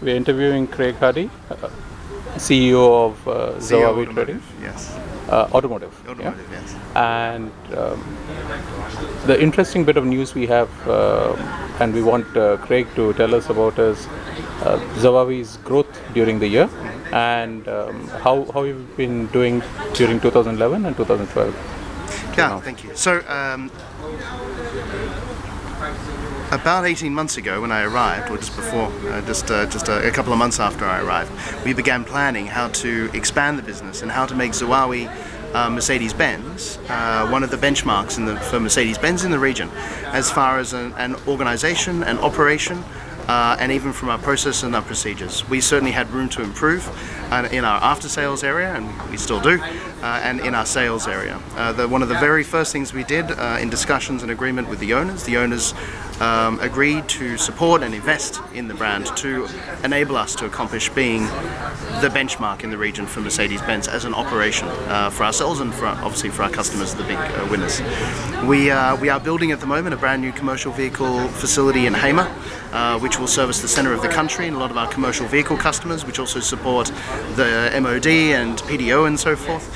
We're interviewing Craig Hardie, CEO of Zawawi Trading. Yes. Automotive. Automotive, yes. And the interesting bit of news we have, and we want Craig to tell us about, is Zawawi's growth during the year and how you've been doing during 2011 and 2012. Yeah, thank you. So, about 18 months ago when I arrived, or just before, just a couple of months after I arrived, we began planning how to expand the business and how to make Zawawi Mercedes-Benz one of the benchmarks for Mercedes-Benz in the region, as far as an organization, an operation, and even from our process and our procedures. We certainly had room to improve in our after-sales area, and we still do, and in our sales area. One of the very first things we did in discussions and agreement with the owners agreed to support and invest in the brand to enable us to accomplish being the benchmark in the region for Mercedes-Benz as an operation for ourselves and obviously for our customers, the big winners. We are building at the moment a brand new commercial vehicle facility in Hamer, which will service the center of the country and a lot of our commercial vehicle customers, which also support the MOD and PDO and so forth.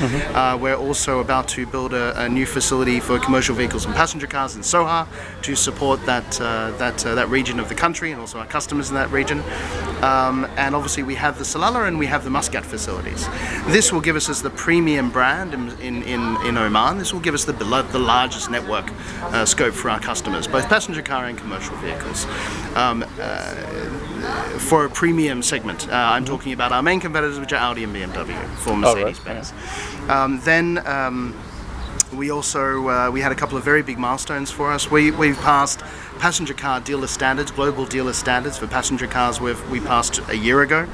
We're also about to build a new facility for commercial vehicles and passenger cars in Sohar to support that region of the country and also our customers in that region. And obviously we have the Salalah and we have the Muscat facilities. This will give us as the premium brand in Oman. This will give us the largest network scope for our customers, both passenger car and commercial vehicles. For a premium segment, I'm talking about our main competitors, which are Audi and BMW for Mercedes-Benz. We also we had a couple of very big milestones for us. We've passed passenger car dealer standards, global dealer standards for passenger cars. We passed a year ago,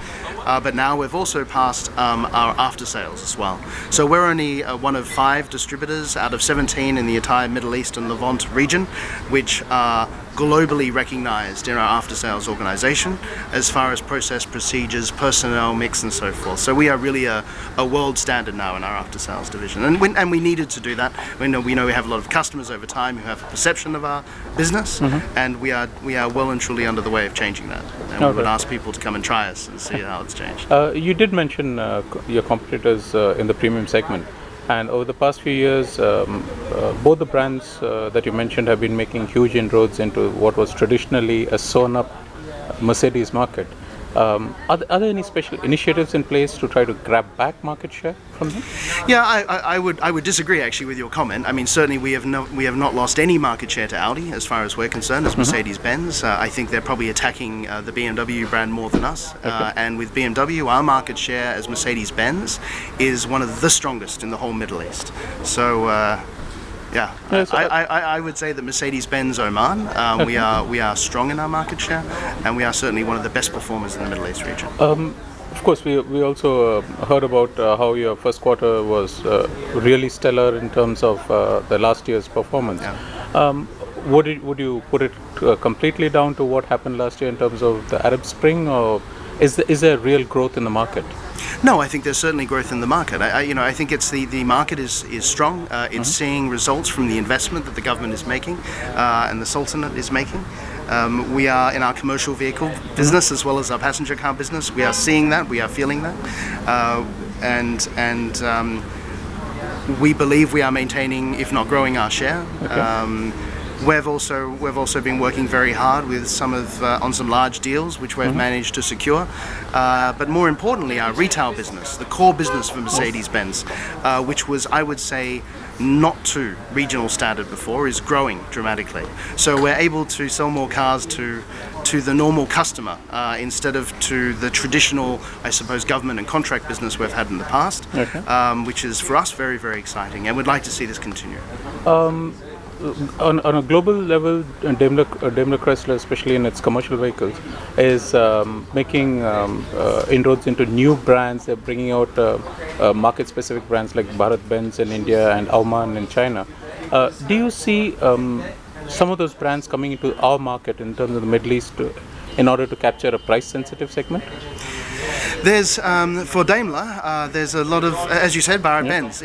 but now we've also passed our after sales as well. So we're only one of 5 distributors out of 17 in the entire Middle East and Levant region, which are globally recognized in our after sales organization as far as process, procedures, personnel mix and so forth. So we are really a world standard now in our after sales division, and we needed to do that. We know we have a lot of customers over time who have a perception of our business, and we are well and truly under the way of changing that, and we would ask people to come and try us and see how it's changed. You did mention your competitors in the premium segment. And over the past few years, both the brands that you mentioned have been making huge inroads into what was traditionally a sewn-up Mercedes market. Are there any special initiatives in place to try to grab back market share from them? Yeah, I would disagree actually with your comment. I mean, certainly we have not lost any market share to Audi as far as we're concerned as Mercedes-Benz. I think they're probably attacking the BMW brand more than us. And with BMW, our market share as Mercedes-Benz is one of the strongest in the whole Middle East. So. Yeah, I would say that Mercedes-Benz Oman, we are strong in our market share, and we are certainly one of the best performers in the Middle East region. Of course, we also heard about how your first quarter was really stellar in terms of the last year's performance. Yeah. Would you put it completely down to what happened last year in terms of the Arab Spring, or is there real growth in the market? No, I think there's certainly growth in the market. I think it's the market is strong. It's seeing results from the investment that the government is making and the Sultanate is making. We are in our commercial vehicle business as well as our passenger car business. We are seeing that. We are feeling that, and we believe we are maintaining, if not growing, our share. Okay. We've also been working very hard with on some large deals which we've managed to secure. But more importantly, our retail business, the core business for Mercedes-Benz, which was, I would say, not to regional standard before, is growing dramatically. So we're able to sell more cars to the normal customer instead of to the traditional, I suppose, government and contract business we've had in the past, which is for us very, very exciting, and we'd like to see this continue. On a global level, Daimler Chrysler, especially in its commercial vehicles, is making inroads into new brands. They're bringing out market-specific brands like Bharat-Benz in India and Automan in China. Do you see some of those brands coming into our market in terms of the Middle East in order to capture a price-sensitive segment? There's for Daimler. There's a lot of, as you said, Benz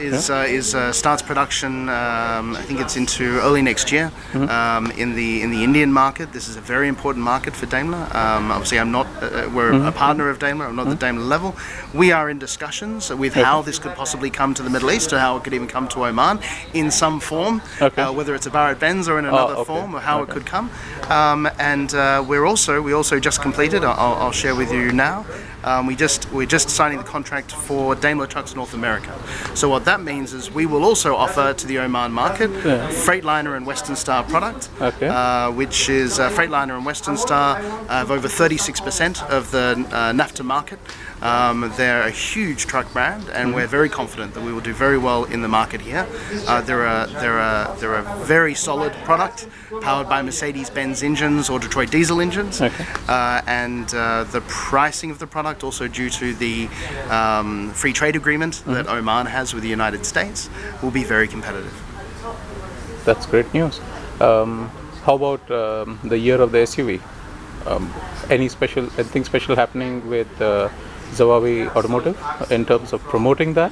starts production. I think it's into early next year in the Indian market. This is a very important market for Daimler. Obviously, I'm not. We're a partner of Daimler. I'm not at the Daimler level. We are in discussions with how this could possibly come to the Middle East, or how it could even come to Oman in some form, whether it's a Benz or in another form, or how it could come. And we also just completed. I'll share with you now. We're just signing the contract for Daimler Trucks North America. So what that means is we will also offer to the Oman market Freightliner and Western Star product, which is Freightliner and Western Star have over 36% of the NAFTA market. They're a huge truck brand, and we're very confident that we will do very well in the market here. They're a very solid product, powered by Mercedes-Benz engines or Detroit diesel engines, and the pricing of the product, also due to the free trade agreement that Oman has with the United States, will be very competitive. That's great news. How about the year of the SUV? Anything special happening with Zawawi Automotive in terms of promoting that?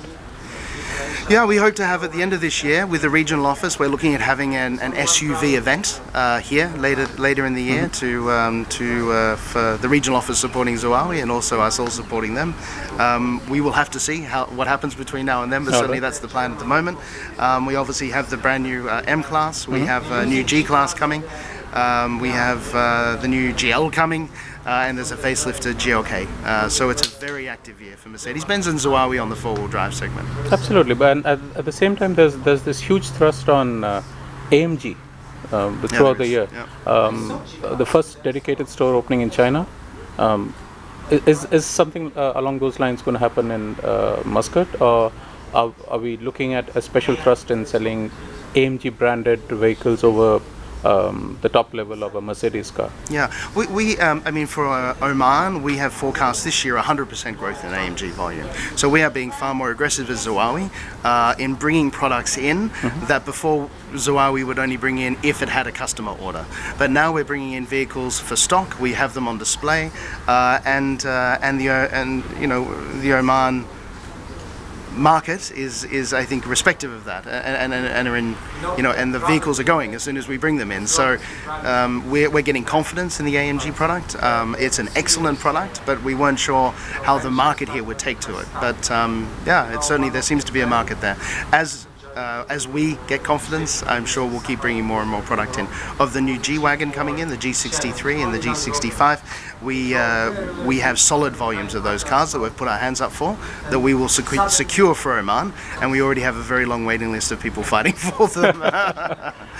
Yeah, we hope to have at the end of this year with the regional office. We're looking at having an SUV event here later in the year for the regional office supporting Zawawi, and also us all supporting them. We will have to see what happens between now and then, but certainly that's the plan at the moment. We obviously have the brand new M class. We have a new G class coming. We have the new GL coming. And there's a facelifted GLK. So it's a very active year for Mercedes-Benz and Zawawi on the four-wheel drive segment. Absolutely, but at the same time, there's this huge thrust on AMG throughout the year. The first dedicated store opening in China. Is something along those lines going to happen in Muscat, or are we looking at a special thrust in selling AMG branded vehicles over the top level of a Mercedes car? Yeah, I mean, for Oman, we have forecast this year 100% growth in AMG volume. So we are being far more aggressive as Zawawi in bringing products in that before Zawawi would only bring in if it had a customer order. But now we're bringing in vehicles for stock. We have them on display, and the Oman market is I think respective of that, and are in, and the vehicles are going as soon as we bring them in. So we're getting confidence in the AMG product. It's an excellent product, but we weren't sure how the market here would take to it. But yeah, there seems to be a market there. As we get confidence, I'm sure we'll keep bringing more and more product in. Of the new G-Wagon coming in, the G63 and the G65, we have solid volumes of those cars that we've put our hands up for, that we will secure for Oman, and we already have a very long waiting list of people fighting for them.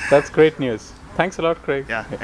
That's great news. Thanks a lot, Craig. Yeah.